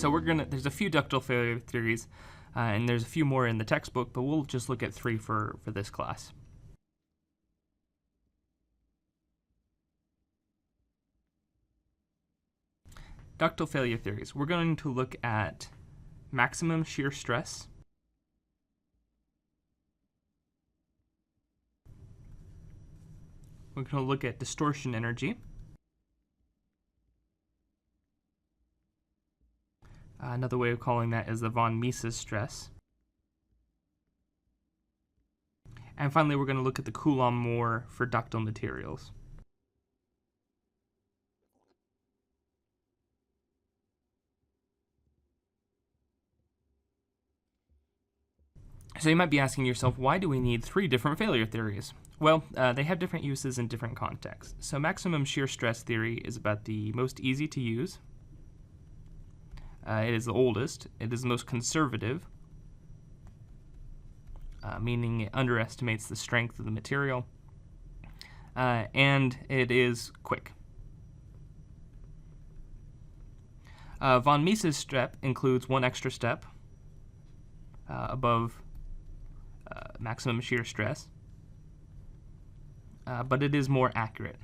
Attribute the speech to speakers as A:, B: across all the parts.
A: So there's a few ductile failure theories, and there's a few more in the textbook, but we'll just look at 3 for this class. Ductile failure theories. We're going to look at maximum shear stress, we're going to look at distortion energy, another way of calling that is the von Mises stress, and finally we're going to look at the Coulomb for ductile materials. So you might be asking yourself, why do we need 3 different failure theories? Well, they have different uses in different contexts. So maximum shear stress theory is about the most easy to use. It is the oldest. It is the most conservative, meaning it underestimates the strength of the material. And it is quick. Von Mises step includes one extra step above maximum shear stress, but it is more accurate.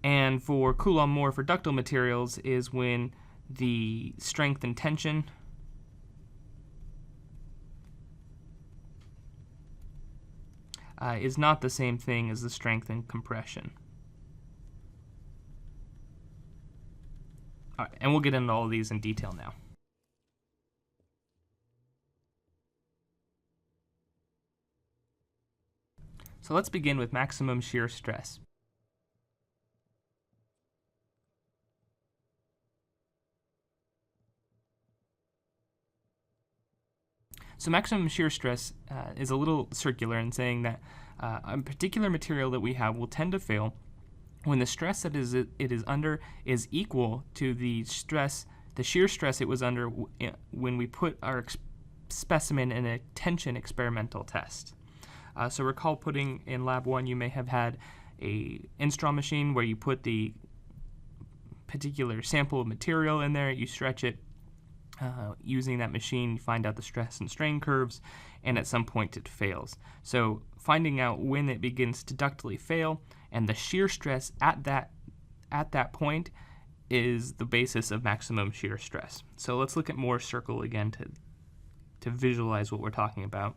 A: And for Coulomb for ductile materials is when the strength and tension is not the same thing as the strength and compression. All right, and we'll get into all of these in detail now. So let's begin with maximum shear stress. So maximum shear stress is a little circular in saying that a particular material that we have will tend to fail when the stress that it is under is equal to the shear stress it was under when we put our specimen in a tension experimental test. So recall putting in lab 1, you may have had a Instron machine where you put the particular sample of material in there, you stretch it. Using that machine, you find out the stress and strain curves, and at some point it fails. So finding out when it begins to ductily fail and the shear stress at that point is the basis of maximum shear stress. So let's look at Moore's circle again to visualize what we're talking about.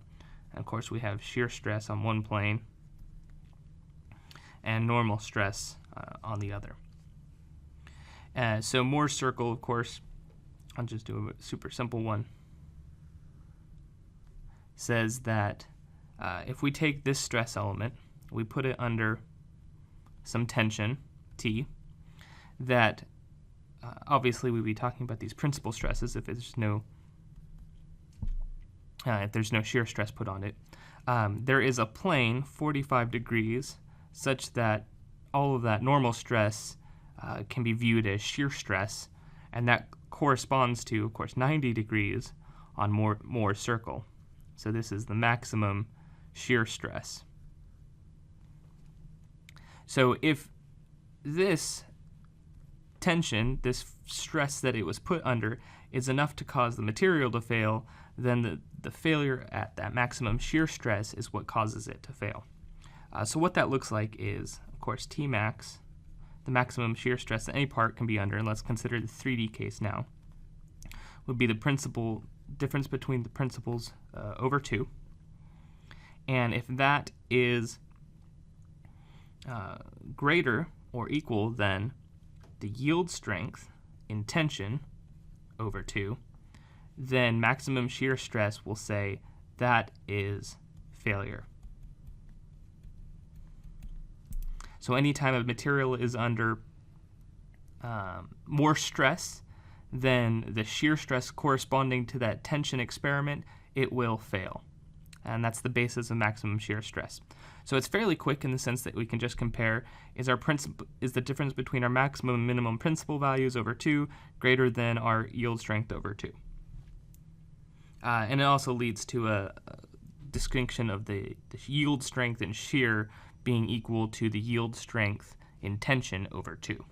A: And of course, we have shear stress on one plane and normal stress on the other. So Moore's circle, of course, I'll just do a super simple one, says that if we take this stress element, we put it under some tension, T, that obviously we'd be talking about these principal stresses if there's no shear stress put on it. There is a plane 45 degrees such that all of that normal stress can be viewed as shear stress, and that corresponds to, of course, 90 degrees on Moore's circle. So this is the maximum shear stress. So if this tension, this stress that it was put under, is enough to cause the material to fail, then the failure at that maximum shear stress is what causes it to fail. So what that looks like is, of course, Tmax, the maximum shear stress that any part can be under, and let's consider the 3D case now, would be the principal difference between the principals over 2. And if that is greater or equal than the yield strength in tension over 2, then maximum shear stress will say that is failure. So anytime a material is under more stress than the shear stress corresponding to that tension experiment, it will fail. And that's the basis of maximum shear stress. So it's fairly quick in the sense that we can just compare, is the difference between our maximum and minimum principal values over 2 greater than our yield strength over 2. And it also leads to a distinction of the yield strength in shear being equal to the yield strength in tension over 2.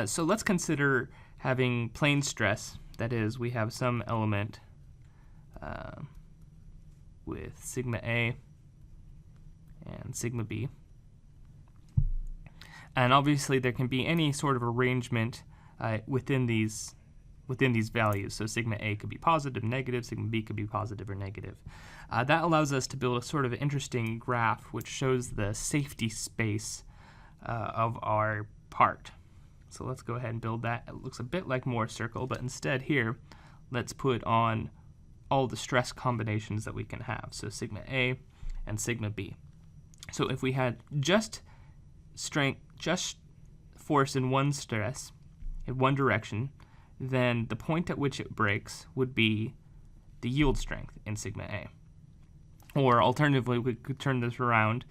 A: So let's consider having plane stress. That is, we have some element with sigma A and sigma B. And obviously there can be any sort of arrangement within these values. So sigma A could be positive, negative, sigma B could be positive or negative. That allows us to build a sort of interesting graph which shows the safety space of our part. So let's go ahead and build that. It looks a bit like Moore's circle, but instead here, let's put on all the stress combinations that we can have. So sigma A and sigma B. So if we had just force in one stress in one direction, then the point at which it breaks would be the yield strength in sigma A. Or alternatively, we could turn this around,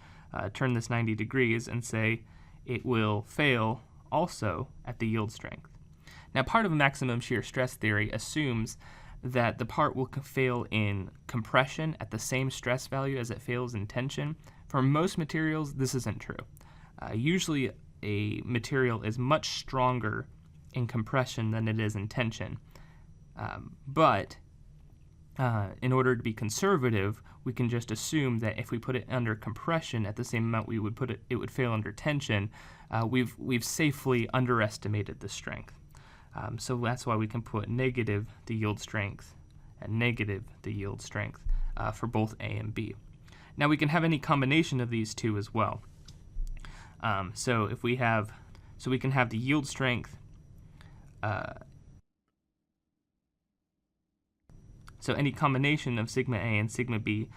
A: turn this 90 degrees, and say it will fail also at the yield strength. Now, part of maximum shear stress theory assumes that the part will fail in compression at the same stress value as it fails in tension. For most materials, this isn't true. Usually, a material is much stronger in compression than it is in tension. But in order to be conservative, we can just assume that if we put it under compression at the same amount we would put it, it would fail under tension. We've safely underestimated the strength. So that's why we can put negative the yield strength and negative the yield strength for both A and B. Now we can have any combination of these two as well. So we can have the yield strength. So any combination of sigma A and sigma B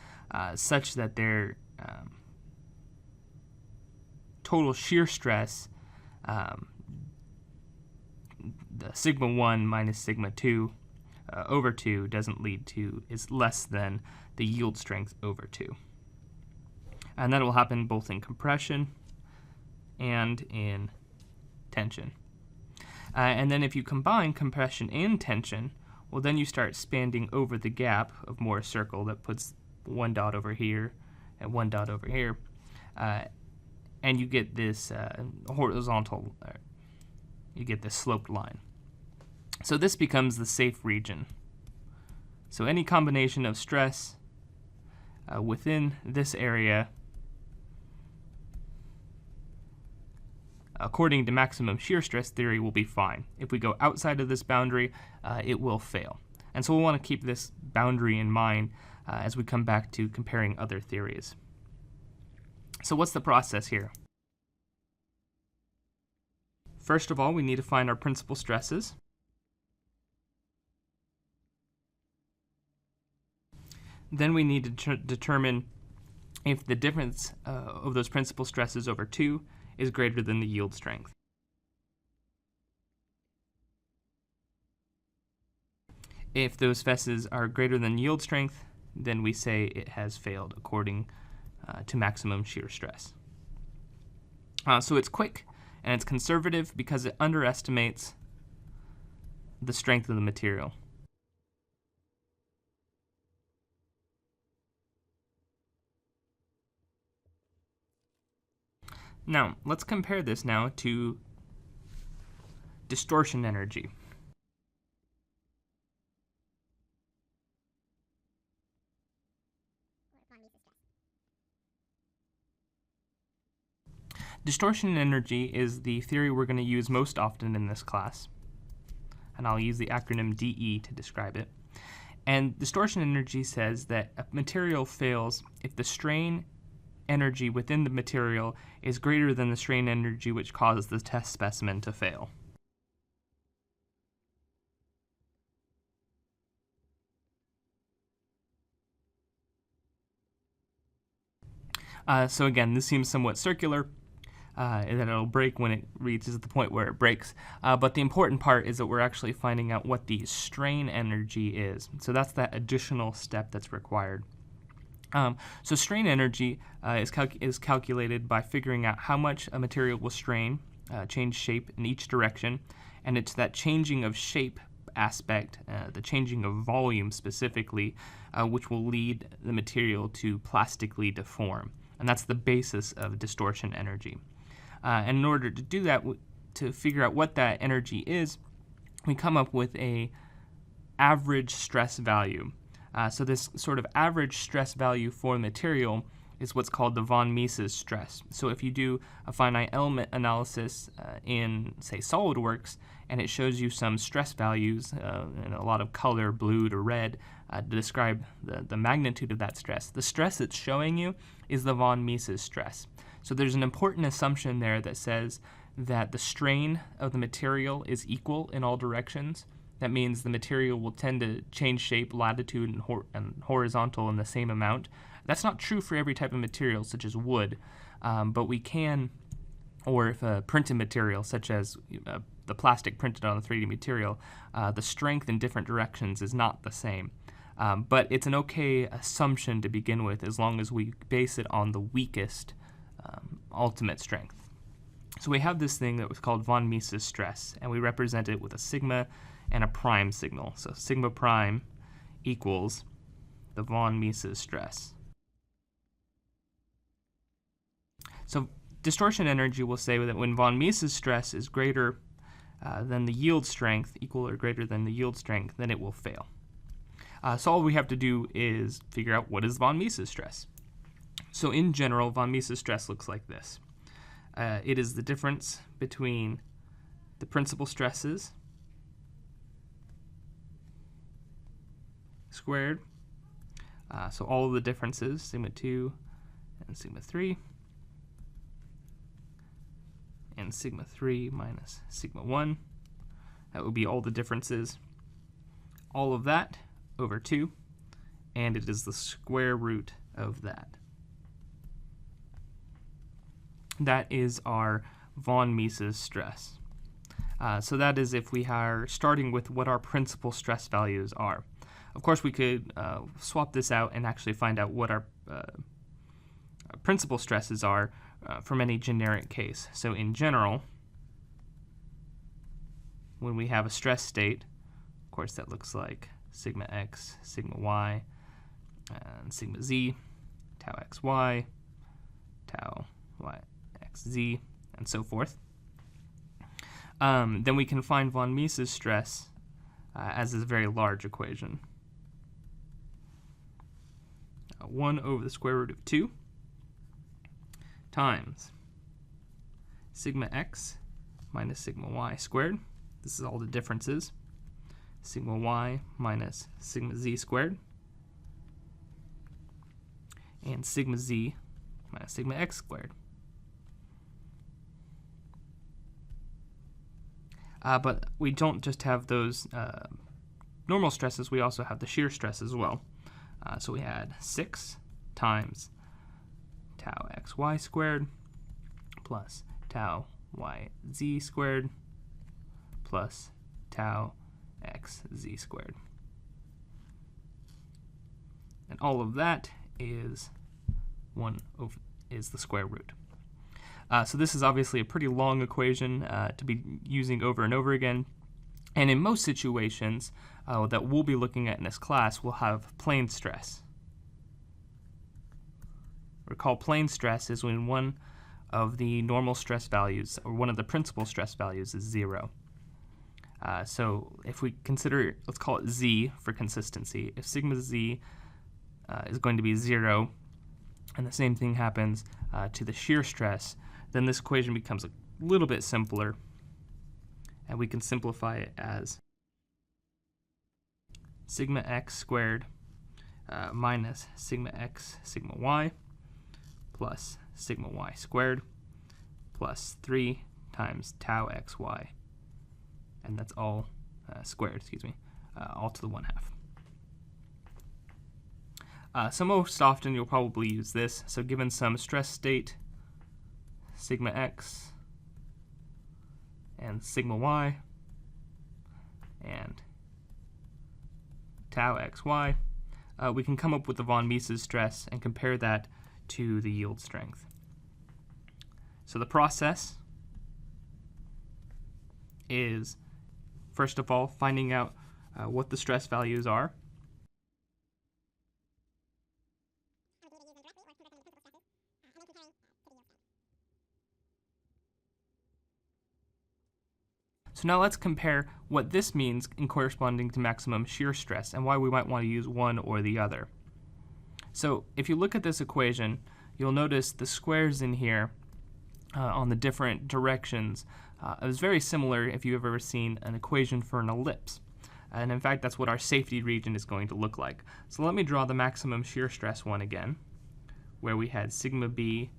A: such that their total shear stress, the sigma 1 minus sigma 2 over 2 is less than the yield strength over 2. And that will happen both in compression and in tension. And then if you combine compression and tension, well, then you start spanning over the gap of Moore's circle that puts one dot over here and one dot over here, and you get this horizontal, you get this sloped line. So this becomes the safe region. So any combination of stress within this area, according to maximum shear stress theory, will be fine. If we go outside of this boundary, it will fail. And so we'll want to keep this boundary in mind as we come back to comparing other theories. So what's the process here? First of all, we need to find our principal stresses. Then we need to determine if the difference of those principal stresses over 2 is greater than the yield strength. If those stresses are greater than yield strength, then we say it has failed according to maximum shear stress. So it's quick and it's conservative because it underestimates the strength of the material. Now, let's compare this now to distortion energy. Distortion energy is the theory we're going to use most often in this class, and I'll use the acronym DE to describe it. And distortion energy says that a material fails if the strain energy within the material is greater than the strain energy which causes the test specimen to fail. So again, this seems somewhat circular, that it'll break when it reaches the point where it breaks. But the important part is that we're actually finding out what the strain energy is. So that's that additional step that's required. So strain energy is calculated by figuring out how much a material will strain, change shape in each direction, and it's that changing of shape aspect, the changing of volume specifically, which will lead the material to plastically deform. And that's the basis of distortion energy. And in order to do that, to figure out what that energy is, we come up with a average stress value. So this sort of average stress value for the material is what's called the von Mises stress. So if you do a finite element analysis in, say, SolidWorks, and it shows you some stress values in a lot of color, blue to red, to describe the magnitude of that stress, the stress it's showing you is the von Mises stress. So there's an important assumption there that says that the strain of the material is equal in all directions. That means the material will tend to change shape, latitude, and horizontal in the same amount. That's not true for every type of material, such as wood, but we can, or if a printed material, such as the plastic printed on a 3D material, the strength in different directions is not the same. But it's an okay assumption to begin with, as long as we base it on the weakest ultimate strength. So we have this thing that was called von Mises stress, and we represent it with a sigma and a prime signal. So sigma prime equals the von Mises stress. So distortion energy will say that when von Mises stress is greater than the yield strength, equal or greater than the yield strength, then it will fail. So all we have to do is figure out what is von Mises stress. So in general, von Mises stress looks like this. It is the difference between the principal stresses squared. So all of the differences, sigma 2 and sigma 3, and sigma 3 minus sigma 1. That would be all the differences. All of that over 2, and it is the square root of that. That is our von Mises stress. So that is if we are starting with what our principal stress values are. Of course, we could swap this out and actually find out what our principal stresses are from any generic case. So in general, when we have a stress state, of course that looks like sigma x, sigma y, and sigma z, tau xy, tau y xz, and so forth. Then we can find von Mises stress as a very large equation. 1 over the square root of 2 times sigma x minus sigma y squared. This is all the differences. Sigma y minus sigma z squared. And sigma z minus sigma x squared. But we don't just have those normal stresses, we also have the shear stress as well. So we had 6 times tau xy squared plus tau yz squared plus tau xz squared. And all of that is the square root. So this is obviously a pretty long equation to be using over and over again. And in most situations that we'll be looking at in this class, we'll have plane stress. Recall, plane stress is when one of the normal stress values, or one of the principal stress values, is 0. So if we consider, let's call it z for consistency, if sigma z is going to be 0, and the same thing happens to the shear stress, then this equation becomes a little bit simpler, and we can simplify it as sigma x squared minus sigma x sigma y plus sigma y squared plus 3 times tau xy, and that's all squared, all to the 1/2. So most often you'll probably use this. So given some stress state, sigma x and sigma y and tau xy, we can come up with the von Mises stress and compare that to the yield strength. So the process is, first of all, finding out what the stress values are. So now let's compare what this means in corresponding to maximum shear stress and why we might want to use one or the other. So if you look at this equation, you'll notice the squares in here on the different directions is very similar if you've ever seen an equation for an ellipse. And in fact, that's what our safety region is going to look like. So let me draw the maximum shear stress one again, where we had sigma B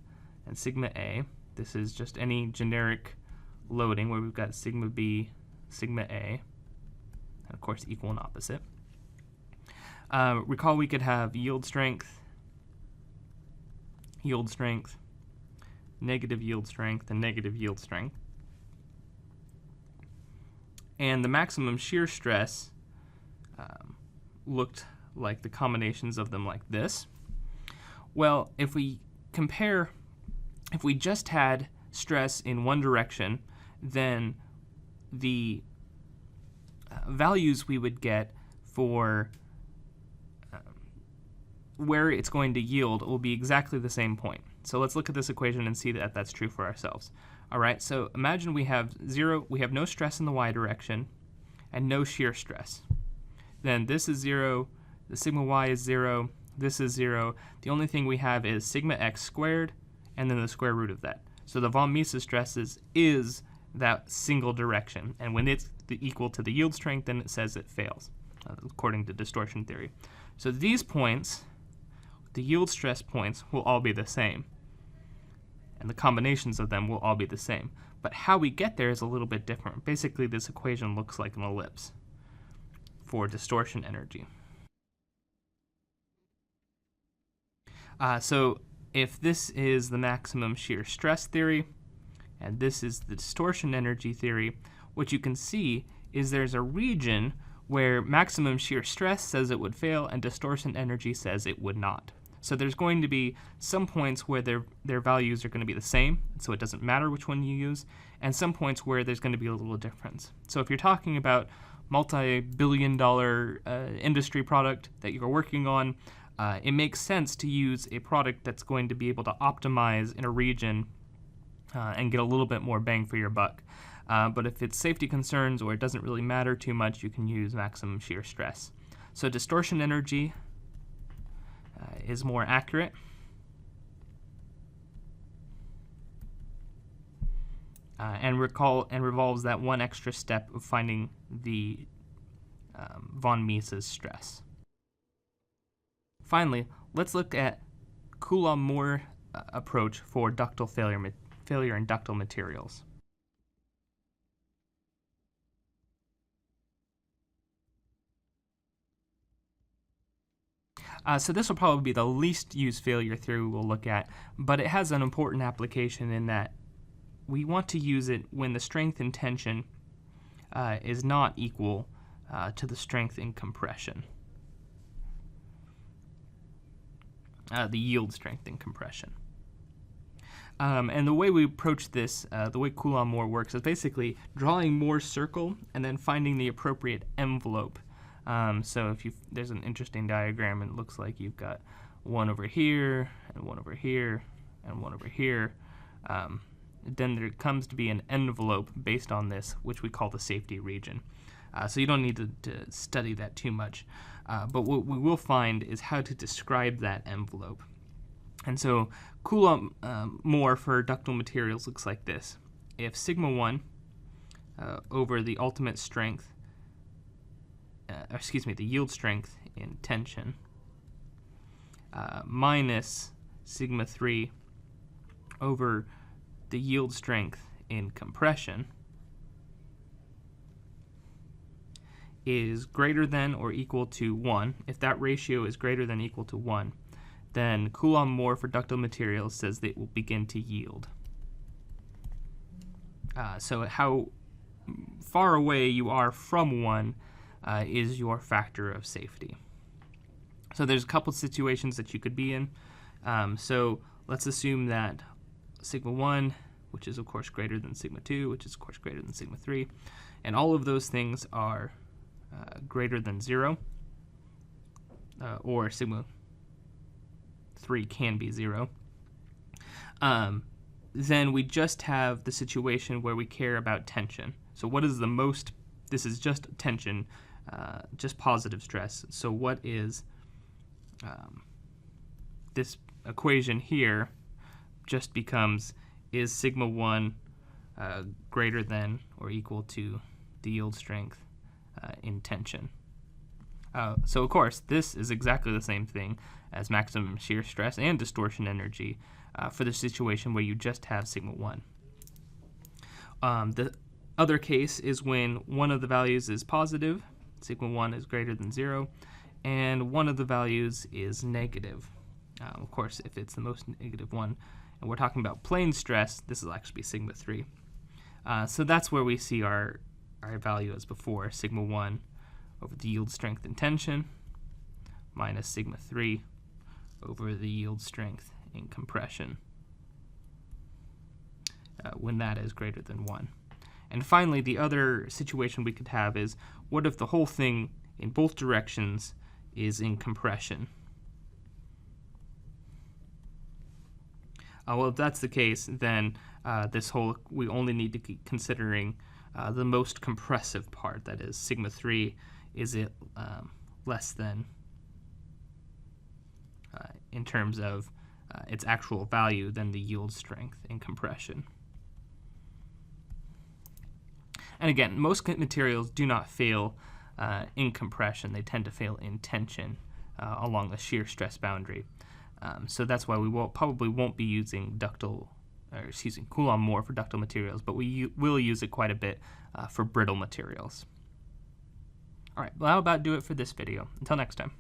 A: and sigma A. This is just any generic loading where we've got sigma B, sigma A, and of course equal and opposite. Recall we could have yield strength, negative yield strength, and negative yield strength. And the maximum shear stress looked like the combinations of them like this. Well, if we just had stress in one direction, then the values we would get for where it's going to yield will be exactly the same point. So let's look at this equation and see that that's true for ourselves. All right, so imagine we have no stress in the y direction and no shear stress. Then this is 0, the sigma y is 0, this is 0. The only thing we have is sigma x squared and then the square root of that. So the von Mises stresses is that single direction, and when it's equal to the yield strength, then it says it fails, according to distortion theory. So these points, the yield stress points, will all be the same, and the combinations of them will all be the same. But how we get there is a little bit different. Basically, this equation looks like an ellipse for distortion energy. So if this is the maximum shear stress theory, and this is the distortion energy theory, what you can see is there's a region where maximum shear stress says it would fail and distortion energy says it would not. So there's going to be some points where their values are going to be the same, so it doesn't matter which one you use, and some points where there's going to be a little difference. So if you're talking about multi-billion-dollar industry product that you're working on, it makes sense to use a product that's going to be able to optimize in a region and get a little bit more bang for your buck. But if it's safety concerns or it doesn't really matter too much, you can use maximum shear stress. So distortion energy is more accurate. And revolves that one extra step of finding the von Mises stress. Finally, let's look at Coulomb approach for ductile failure in ductile materials. So this will probably be the least used failure theory we'll look at, but it has an important application in that we want to use it when the strength in tension is not equal to the strength in compression, the yield strength in compression. And the way we approach this, the way Coulomb works, is basically drawing Moore's circle and then finding the appropriate envelope. So if there's an interesting diagram, and it looks like you've got one over here, and one over here, and one over here. Then there comes to be an envelope based on this, which we call the safety region. So you don't need to study that too much. But what we will find is how to describe that envelope. And so Coulomb for ductile materials looks like this. If sigma 1 over the ultimate strength, the yield strength in tension, minus sigma 3 over the yield strength in compression is greater than or equal to 1, if that ratio is greater than or equal to 1, then Coulomb for ductile materials says that it will begin to yield. So how far away you are from 1 is your factor of safety. So there's a couple situations that you could be in. So let's assume that sigma 1, which is of course greater than sigma 2, which is of course greater than sigma 3, and all of those things are greater than 0, or sigma 3 can be 0. then we just have the situation where we care about tension. So what is the most, this is just tension, just positive stress. So what is this equation here just becomes, is sigma 1 greater than or equal to the yield strength in tension. So of course, this is exactly the same thing as maximum shear stress and distortion energy for the situation where you just have sigma 1. The other case is when one of the values is positive, sigma 1 is greater than 0, and one of the values is negative. Of course, if it's the most negative one, and we're talking about plane stress, this will actually be sigma 3. So that's where we see our value as before, sigma 1 over the yield strength in tension minus sigma 3 over the yield strength in compression when that is greater than 1. And finally, the other situation we could have is, what if the whole thing in both directions is in compression? Well, if that's the case, then we only need to keep considering the most compressive part, that is sigma 3, is it less than, in terms of its actual value, than the yield strength in compression. And again, most materials do not fail in compression. They tend to fail in tension along the shear stress boundary. So that's why we probably won't be using Coulomb more for ductile materials, but we will use it quite a bit for brittle materials. All right, well, that'll about do it for this video. Until next time.